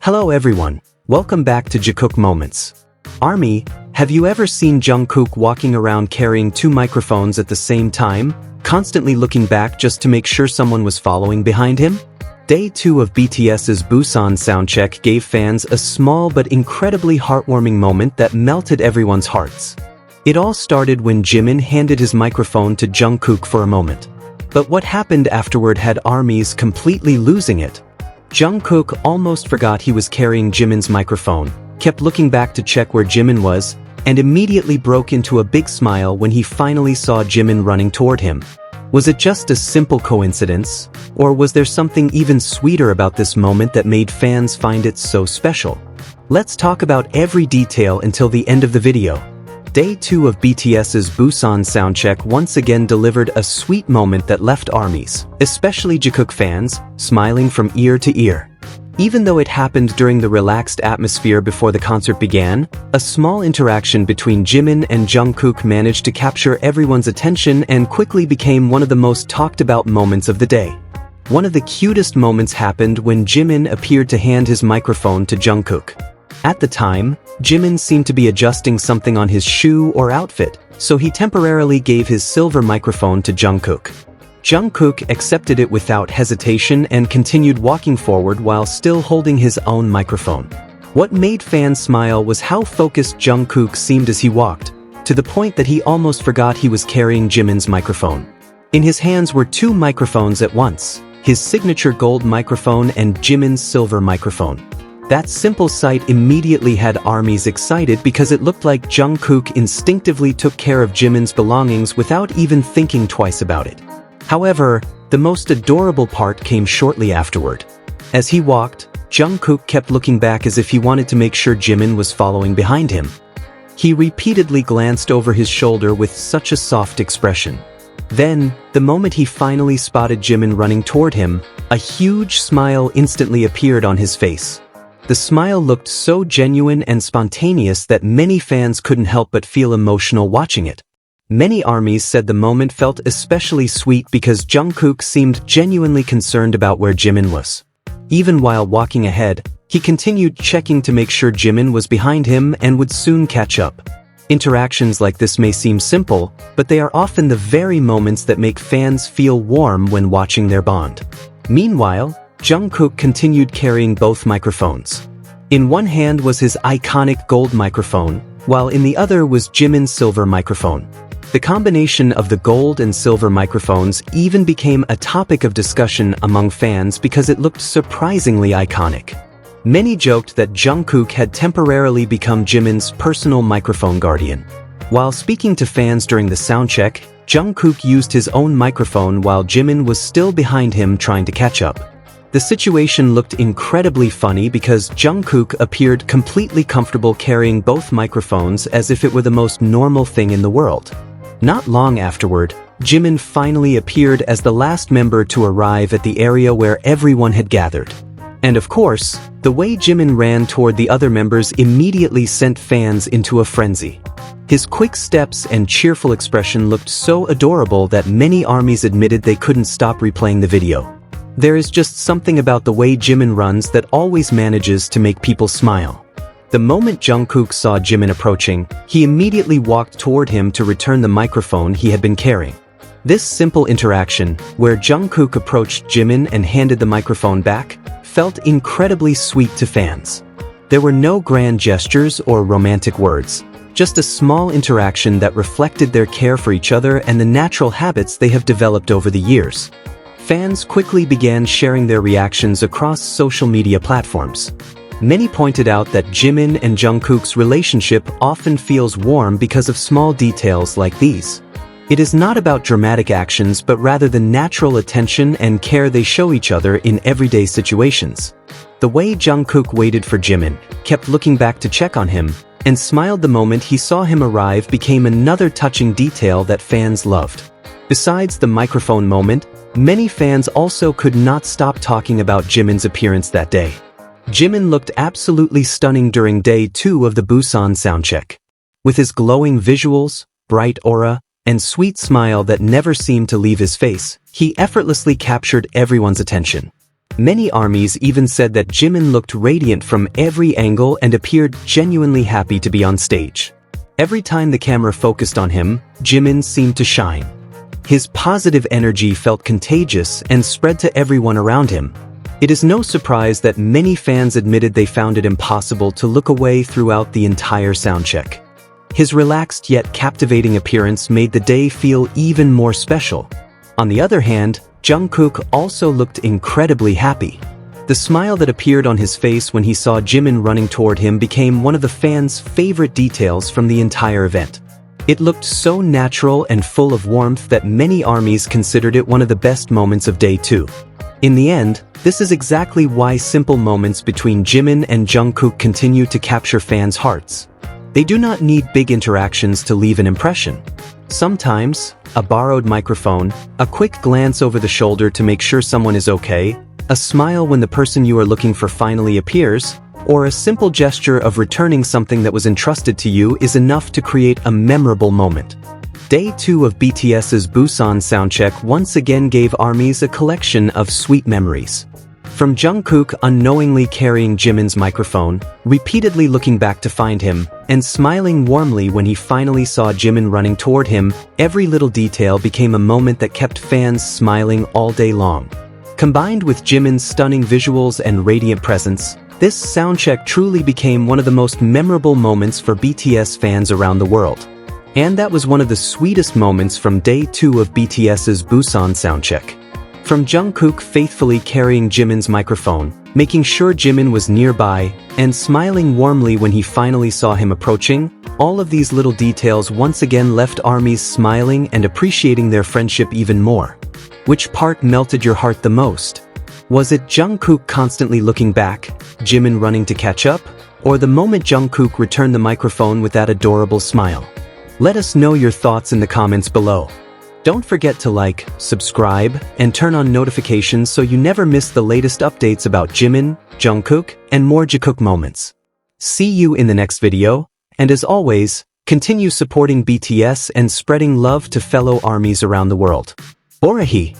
Hello everyone, welcome back to Jikook Moments. Army, have you ever seen Jungkook walking around carrying two microphones at the same time, constantly looking back just to make sure someone was following behind him? Day 2 of BTS's Busan Soundcheck gave fans a small but incredibly heartwarming moment that melted everyone's hearts. It all started when Jimin handed his microphone to Jungkook for a moment. But what happened afterward had ARMYs completely losing it. Jungkook almost forgot he was carrying Jimin's microphone, kept looking back to check where Jimin was, and immediately broke into a big smile when he finally saw Jimin running toward him. Was it just a simple coincidence, or was there something even sweeter about this moment that made fans find it so special? Let's talk about every detail until the end of the video. Day 2 of BTS's Busan Soundcheck once again delivered a sweet moment that left ARMYs, especially Jikook fans, smiling from ear to ear. Even though it happened during the relaxed atmosphere before the concert began, a small interaction between Jimin and Jungkook managed to capture everyone's attention and quickly became one of the most talked about moments of the day. One of the cutest moments happened when Jimin appeared to hand his microphone to Jungkook. At the time, Jimin seemed to be adjusting something on his shoe or outfit, so he temporarily gave his silver microphone to Jungkook. Jungkook accepted it without hesitation and continued walking forward while still holding his own microphone. What made fans smile was how focused Jungkook seemed as he walked, to the point that he almost forgot he was carrying Jimin's microphone. In his hands were two microphones at once, his signature gold microphone and Jimin's silver microphone. That simple sight immediately had ARMYs excited because it looked like Jungkook instinctively took care of Jimin's belongings without even thinking twice about it. However, the most adorable part came shortly afterward. As he walked, Jungkook kept looking back as if he wanted to make sure Jimin was following behind him. He repeatedly glanced over his shoulder with such a soft expression. Then, the moment he finally spotted Jimin running toward him, a huge smile instantly appeared on his face. The smile looked so genuine and spontaneous that many fans couldn't help but feel emotional watching it. Many ARMYs said the moment felt especially sweet because Jungkook seemed genuinely concerned about where Jimin was. Even while walking ahead, he continued checking to make sure Jimin was behind him and would soon catch up. Interactions like this may seem simple, but they are often the very moments that make fans feel warm when watching their bond. Meanwhile, Jungkook continued carrying both microphones. In one hand was his iconic gold microphone, while in the other was Jimin's silver microphone. The combination of the gold and silver microphones even became a topic of discussion among fans because it looked surprisingly iconic. Many joked that Jungkook had temporarily become Jimin's personal microphone guardian. While speaking to fans during the soundcheck, Jungkook used his own microphone while Jimin was still behind him trying to catch up. The situation looked incredibly funny because Jungkook appeared completely comfortable carrying both microphones as if it were the most normal thing in the world. Not long afterward, Jimin finally appeared as the last member to arrive at the area where everyone had gathered. And of course, the way Jimin ran toward the other members immediately sent fans into a frenzy. His quick steps and cheerful expression looked so adorable that many ARMYs admitted they couldn't stop replaying the video. There is just something about the way Jimin runs that always manages to make people smile. The moment Jungkook saw Jimin approaching, he immediately walked toward him to return the microphone he had been carrying. This simple interaction, where Jungkook approached Jimin and handed the microphone back, felt incredibly sweet to fans. There were no grand gestures or romantic words, just a small interaction that reflected their care for each other and the natural habits they have developed over the years. Fans quickly began sharing their reactions across social media platforms. Many pointed out that Jimin and Jungkook's relationship often feels warm because of small details like these. It is not about dramatic actions but rather the natural attention and care they show each other in everyday situations. The way Jungkook waited for Jimin, kept looking back to check on him, and smiled the moment he saw him arrive became another touching detail that fans loved. Besides the microphone moment, many fans also could not stop talking about Jimin's appearance that day. Jimin looked absolutely stunning during day 2 of the Busan Soundcheck. With his glowing visuals, bright aura, and sweet smile that never seemed to leave his face, he effortlessly captured everyone's attention. Many armies even said that Jimin looked radiant from every angle and appeared genuinely happy to be on stage. Every time the camera focused on him, Jimin seemed to shine. His positive energy felt contagious and spread to everyone around him. It is no surprise that many fans admitted they found it impossible to look away throughout the entire soundcheck. His relaxed yet captivating appearance made the day feel even more special. On the other hand, Jungkook also looked incredibly happy. The smile that appeared on his face when he saw Jimin running toward him became one of the fans' favorite details from the entire event. It looked so natural and full of warmth that many armies considered it one of the best moments of day 2. In the end, this is exactly why simple moments between Jimin and Jungkook continue to capture fans' hearts. They do not need big interactions to leave an impression. Sometimes, a borrowed microphone, a quick glance over the shoulder to make sure someone is okay, a smile when the person you are looking for finally appears, or a simple gesture of returning something that was entrusted to you is enough to create a memorable moment. Day 2 of BTS's Busan Soundcheck once again gave armies a collection of sweet memories. From Jungkook unknowingly carrying Jimin's microphone, repeatedly looking back to find him, and smiling warmly when he finally saw Jimin running toward him, every little detail became a moment that kept fans smiling all day long. Combined with Jimin's stunning visuals and radiant presence, this soundcheck truly became one of the most memorable moments for BTS fans around the world. And that was one of the sweetest moments from Day 2 of BTS's Busan Soundcheck. From Jungkook faithfully carrying Jimin's microphone, making sure Jimin was nearby, and smiling warmly when he finally saw him approaching, all of these little details once again left armies smiling and appreciating their friendship even more. Which part melted your heart the most? Was it Jungkook constantly looking back, Jimin running to catch up, or the moment Jungkook returned the microphone with that adorable smile? Let us know your thoughts in the comments below. Don't forget to like, subscribe, and turn on notifications so you never miss the latest updates about Jimin, Jungkook, and more Jikook moments. See you in the next video, and as always, continue supporting BTS and spreading love to fellow armies around the world. Orahi!